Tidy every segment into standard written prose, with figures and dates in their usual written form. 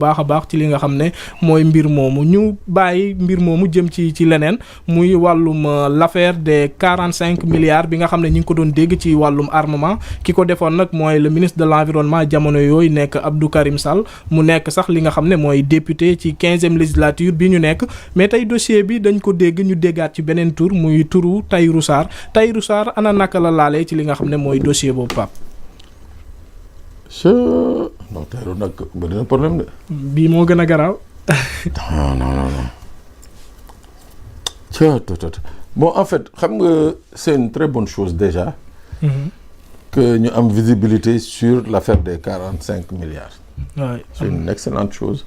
baax a baax ci li nga xam ne mooy mbir moomu ñu bàyyi mbir moomu jëm ci leneen muy wàllum l'affaire des 45 milliards bi nga xam ne ñi ngi ko doon dégg ci wàllum armement ki ko defoon nag mooy le ministre de l'environnement jamono yooyu nekk Abdou Karim Sall mu nekk sax li nga xam ne mooy député ci 15e législature bi ñu nekk mais tey dossier bi dañ ko dégg ñu déggaat ci beneen tur muy turu Tahirou Sarr ana naka la laalee ci li nga xam ne mooy dossier boobu Pape. non Tahirou nag bëri na problème de. bii moo gën a garaaw. non. Bon en fait xam nga c'est une très bonne chose déjà. Que ñu am visibilité sur l'affaire des 45 milliards. Ouais. C'est une excellente chose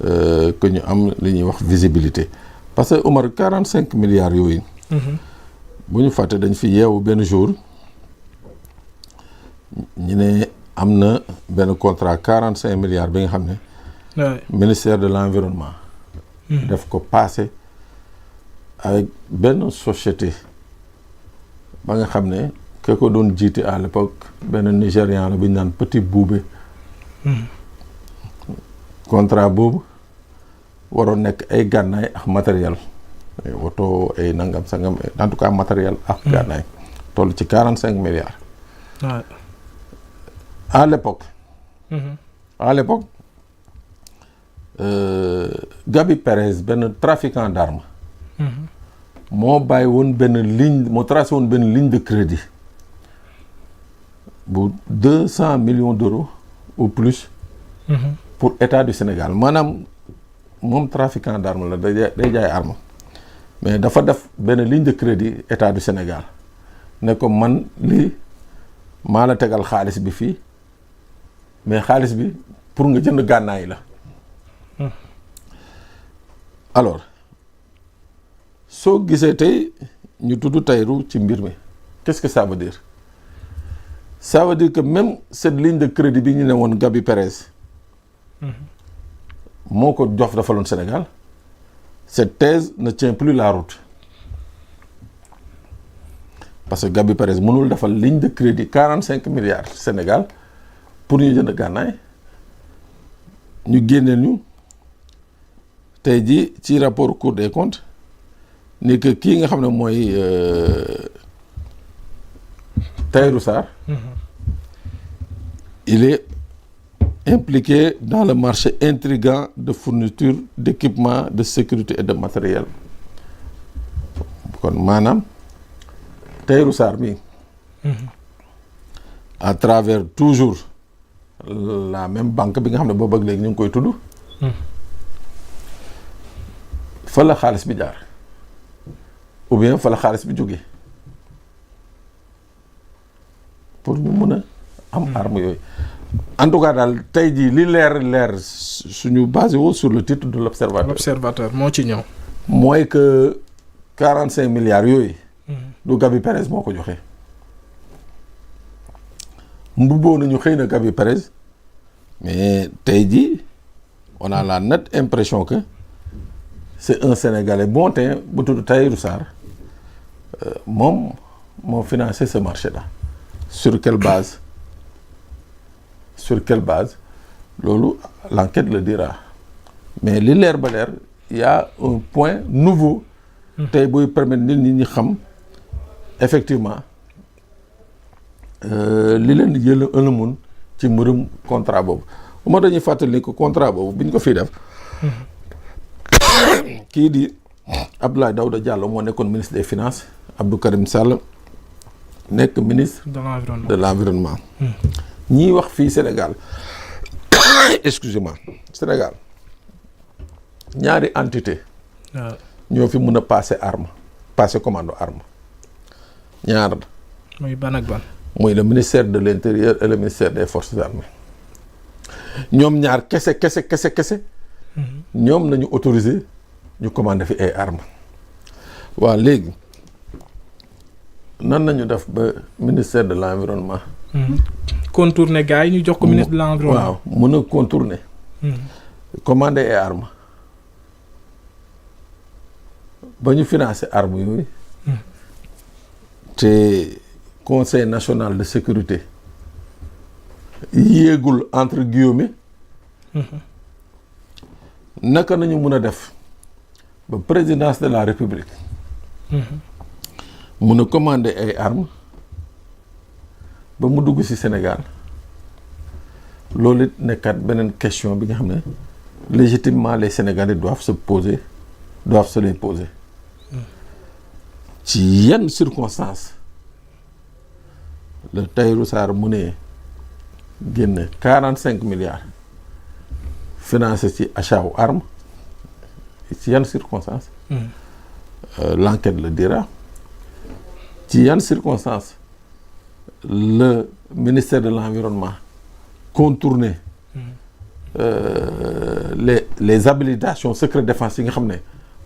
que ñu am li ñuy wax visibilité parce que Omar 45 milliards yooyu. bu ñu fàtte dañ fi yeewu benn jour ñu ne am na benn contrat 45 milliards bi nga xam ne. ministère de l'environnement. daf ko passé avec benn société ba nga xam ne ke ko doon jiite à l'époque benn Nigérian la bu ñu naan Petit Boubé. contrat boobu waroon nekk ay gànnaay ak matériel ay woto ay nangam sangam en tout cas matériel ak gànnaay toll ci 45 milliards. À l'époque. Gabi Perez benn trafiquant d'armes. moo bàyyi woon benn ligne moo tracé woon benn ligne de crédit bu 200 millions d'euros ou plus. pour État du Sénégal maanaam moom trafiquant d'armes la day jaay arme mais dafa def benn ligne de crédit État du Sénégal ne ko man lii maa la tegal xaalis bi fii mais xaalis bi pour nga jënd gànnaay la. alors soo gisee tey ñu tudd Tahirou ci mbir mi qu'est-ce que ça veut dire ça veut dire que même cette ligne de crédit bi ñu ne woon Gabi Perez moo ko jox defaloon Sénégal cette thèse ne tient plus la route parce que Gabi Perez mënul defal ligne de crédit 45 milliards Sénégal pour ñu jënd gànnaay ñu génneel ñu tey jii ci rapport Cour des comptes ni que kii nga xam ne mooy Tahirou Sarr il est impliqué dans le marché intrigant de fourniture d'équipements de sécurité et de matériel kon maanaam Tahirou Sarr mi à travers toujours la même banque bi nga xam ne boo bëgg léegi ñu ngi koy tudd fa la xaalis bi jaar ou bien fa la xaalis bi jógee pour ñu mun a am arme yooyu en tout cas daal tey jii li leer suñu basé woo sur le titre de l'observateur moo ci ñëw mooy que 45 milliards yooyu du Gabi Perez moo ko joxe mbubboo nañu xëy na Gabi Perez mais tey jii on a la nette impression que c'est un Sénégalais bon teint bu tudd Tahirou Sarr moom moo financé ce marché-là sur quelle base loolu l'enquête le dira mais li leer ba leer y a un point nouveau tey buy permettre nit ñi xam effectivement li leen jël ëllëmun ci mbirum contrat boobu moo dañuy fàttali ni ko contrat boobu bi ñu ko fii def kii di Abdoulaye Daouda Diallo moo nekkoon ministre des finances Abdou Karim Sall nekk ministre de l'environnement ñiy wax fii Sénégal excusez-moi Sénégal ñaari entité ñoo fi mën a passer commando arme ñaar muy ban ak ban muy le ministère de l'intérieur et le ministère des forces armées ñoom ñaar kese ñoom nañu autorisé ñu commander fi ay armes waaw léegi nan nañu def ba ministère de l'environnement contourner gars yi ñu jox ko ministre de l'environnement waaw mën a contourner commander ay armes ba ñu financer armes yooyu te conseil national de sécurité yéegul entre guillemets naka nañu mën a def ba présidence de la république mun a commander ay armes ba mu dugg ci Sénégal loolu it nekkaat beneen question bi nga xam ne légitimement les Sénégalais doivent se les poser ci yenn circonstances le Tahirou Sarr mu ne génn 45 milliards financé ci achat wu armes ci yenn circonstances l'enquête le dira ci yenn circonstances le ministère de l'environnement contourner les habilitations secret défense yi nga xam ne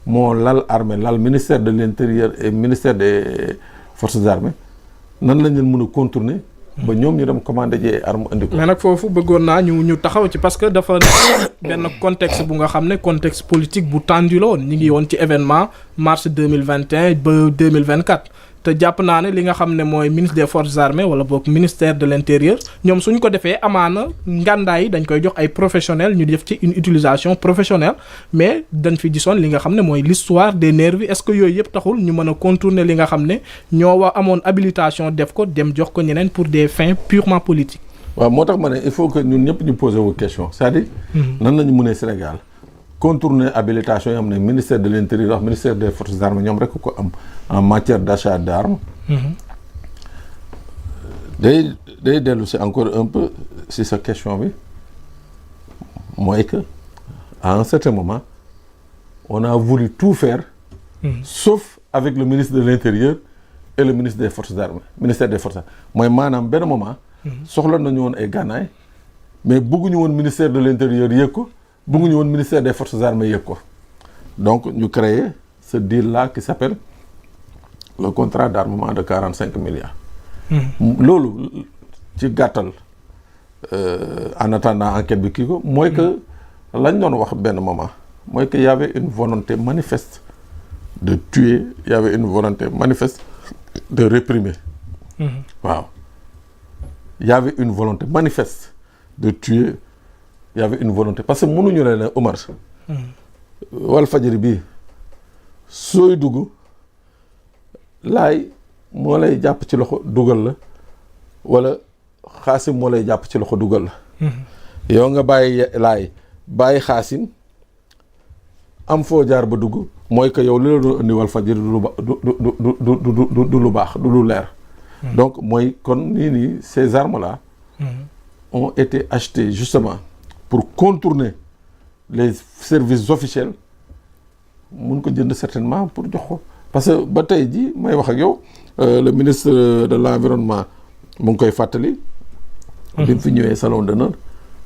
moo lal armée lal ministère de l'intérieur et ministère des forces armées nan lañ leen mën a contourner ba ñoom ñu dem commander ji arme indi ko. mais nag foofu bëggoon naa ñu taxaw ci parce que dafa benn contexte bu nga xam ne contexte politique bu tendu la woon ñu ngi woon ci événement mars 2021 ba 2024 te jàpp naa ne li nga xam ne mooy ministre des forces armées wala boog ministère de l'intérieur ñoom suñ ko defee amaana ngàndaay yi dañ koy jox ay professionnels ñu def ci une utilisation professionnelle mais dañ fi gisoon li nga xam ne mooy l'histoire des nervis est-ce que yooyu yëpp taxul ñu mën a contourner li nga xam ne ñoo amoon habilitation def ko dem jox ko ñeneen pour des fins purement politiques. waaw moo tax ma ne il faut que ñun ñëpp ñu poser wu question c'est-à-dire nan lañu mënee Sénégal contourner habilitation yoo xam ne ministère de l'intérieur wax ministère des forces armées ñoom rek ko am en matière d'achat d'armes day dellu si encore un peu si sa question bi mooy que à un certain moment on a voulu tout faire sauf avec le ministre de l'intérieur et le ministre des forces armées ministère des forces armées mooy maanaam benn moment soxla nañu woon ay gànnaay mais bëgguñu woon ministère de l'intérieur yëg ko bëgguñu woon ministère des forces armées yëg ko donc ñu créer ce deal là qui s'appelle le contrat d'armement de 45 milliards loolu ci gàttal en attendant enquête bi kii ko mooy que lañ doon wax benn moment mooy que y avait une volonté manifeste de tuer y avait une volonté manifeste de réprimer waaw y avait une volonté manifeste de tuer y avait une volonté parce que mënuñu leen Omar Walfadjri bii sooy dugg laay moo lay jàpp ci loxo dugal la wala Xaasim moo lay jàpp ci loxo dugal la yow nga bàyyi laay bàyyi Xaasim am foo jaar ba dugg mooy que yow li la doon indi Walfadjri du lu baax du lu leer donc mooy kon nii ces armes là ont été achetées justement pour contourner les services officiels mun ko jënd certainement pour jox ko parce que ba tey ji may wax ak yow le ministre de l'environnement mu ngi koy fàttali bi mu fi ñëwee salon d'honneur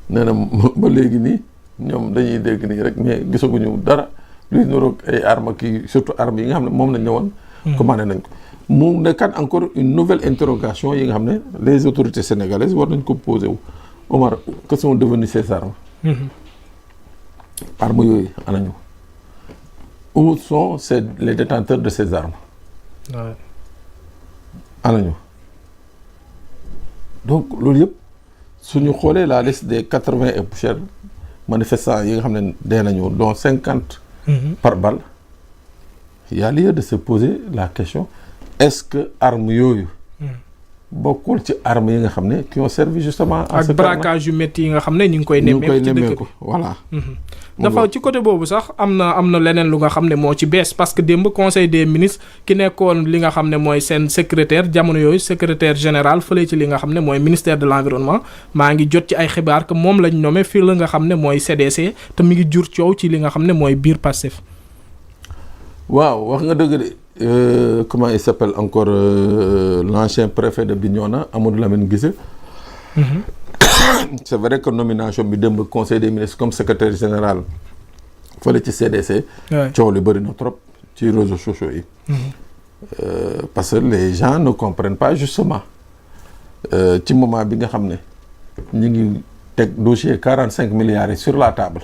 nee na ba léegi nii ñoom dañuy dégg nii rek mais gisaguñu dara luy niroog ay armes kii surtout armes yi nga xam ne moom lañ ñëwoon commandé nañ ko mu nekkaat encore une nouvelle interrogation yi nga xam ne les autorités sénégalaises war nañ ko poser wu Omar que sont devenues ces armes armes yooyu anañu où sont les détenteurs de ces armes anañu donc loolu yëpp suñu xoolee la liste des 80 et poussières manifestants yi nga xam ne dee nañu dont 50 par balle il y a lieu de se poser la question est-ce que armes yooyu bokkul ci armes yi nga xam ne qui ont servi justement à ak braquage yu métti yi nga xam ne ñu ngi koy nemmeeku ci dëkk bi voilà dafa ci côté boobu sax am na leneen lu nga xam ne moo ci bees parce que démb conseil des ministres ki nekkoon li nga xam ne mooy seen secrétaire jamono yooyu secrétaire général fële ci li nga xam ne mooy ministère de l'environnement maa ngi jot ci ay xibaar que moom lañ nommé fii la nga xam ne mooy CDC te mi ngi jur coow ci li nga xam ne mooy biir Pastef. waaw wax nga dëgg de comment il s'appelle encore l'ancien préfet de Bignona Amadou Lamine Guissé. C'est vrai que nomination bi démb conseil des ministres comme secrétaire général fële ci CDC. coow li bëri na trop ci réseaux sociaux yi. parce que les gens ne comprennent pas justement ci moment bi nga xam ne ñu ngi teg dossier 45 milliards yi sur la table.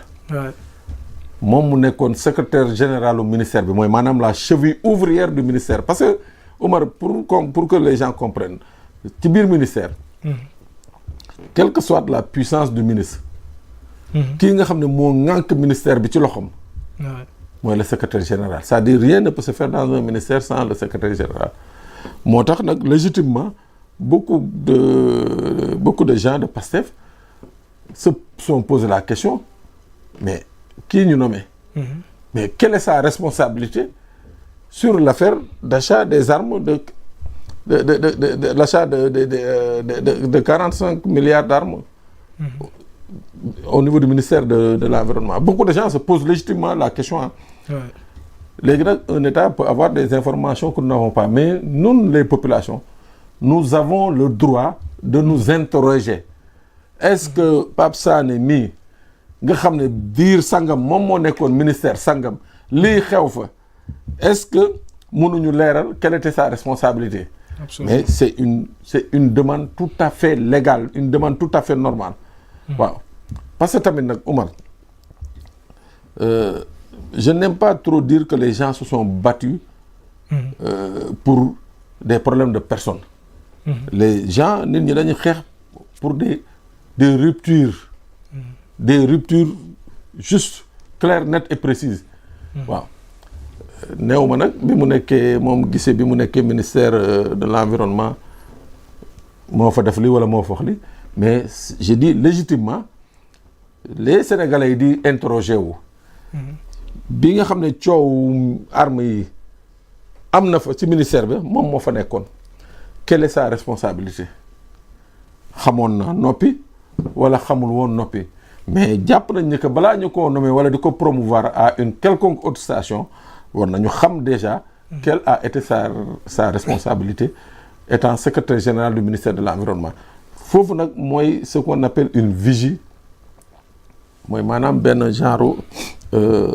moom mu nekkoon secrétaire général au ministère bi mooy maanaam la cheville ouvrière du ministère parce que Omar pour que les gens comprennent ci biir ministère. Quelle que soit la puissance du ministre kii nga xam ne moo ŋànk ministère bi ci loxoom. mooy le secrétaire général c'est-à-dire rien ne peut se faire dans un ministère sans le secrétaire général. moo tax nag légitimement beaucoup de gens de Pastef se sont posé la question mais kii ñu nommé. mais quelle est sa responsabilité sur l'affaire d'achat des armes de l'achat de 45 milliards d'armes au niveau du ministère de l'environnement. Beaucoup de gens se posent légitimement la question. Léegi nag un État peut avoir des informations que nous n'avons pas, mais nous, les populations, nous avons le droit de nous interroger. Est-ce que Pape Sané mii nga xam ne diir sangam moom moo nekkoon ministère sangam lii xew fa est-ce que mënuñu leeral quelle était sa responsabilité? Absolument. Mais c'est une demande tout à fait légale, une demande tout à fait normale. Waaw parce que tamit nag Omar je n'aime pas trop dire que les gens se sont battus pour des problèmes de personnes. Les gens nit ñi dañuy xeex pour des ruptures. Des ruptures justes, claires, nettes et précises. Waaw néew ma nag bi mu nekkee moom gisee bi mu nekkee ministère de l'environnement moo fa def li wala moo fa wax li mais je dis légitimement les Sénégalais yi di interroger wu. bi nga xam ne coow armes yi am na fa ci ministère bi moom moo fa nekkoon. Quelle est sa responsabilité? xamoon na noppi wala xamul woon noppi mais jàpp nañ ne que balaa ñu ko nommer wala di ko promouvoir à une quelconque autre station war nañu xam déjà quelle a été sa responsabilité étant secrétaire général du ministère de l'environnement. Foofu nag mooy ce qu'on appelle une vigie mooy maanaam benn genre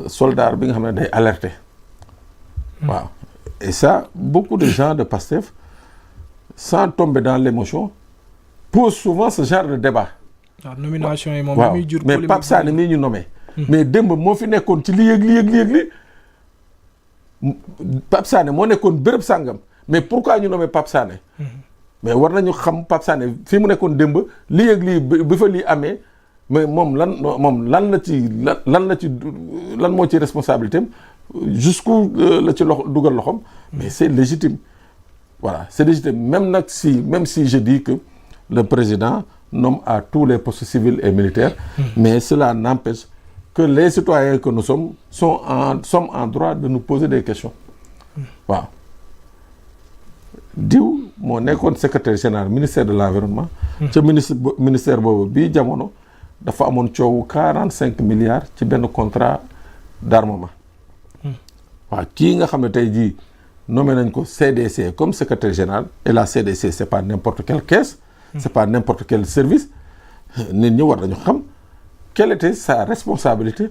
soldat bi nga xam ne day alerter. waaw et ça beaucoup de gens de Pastef sans tomber dans l'émotion posent souvent ce genre de débat. waaw nomination yi moom waaw muy jur mais Pape Sané mii ñu nommé. mais démb moo fi nekkoon ci lii ak lii ak lii Pape Sané moo nekkoon béréb sàngam mais pourquoi ñu nommé Pape Sané. mais war nañu xam Pape Sané fii mu nekkoon démb lii ak lii bi fa lii amee mais moom lan moo ci responsabilité am jusqu'où la ci loxo dugal loxoom. mais c'est légitime. voilà c'est légitime même si je dis que le président nomme à tous les postes civils et militaires. mais cela n'empêche que les citoyens que nous sommes sommes en droit de nous poser des questions. waaw diw moo nekkoon secrétaire général ministère de l'environnement. ca ministère boobu bii jamono dafa amoon coowu 45 milliards ci benn contrat d'armement. waaw kii nga xam ne tey jii nommé nañ ko CDC comme secrétaire général et la CDC c'est pas n'importe quelle caisse. c'est pas n'importe quel service. nit ñi war nañu xam quelle était sa responsabilité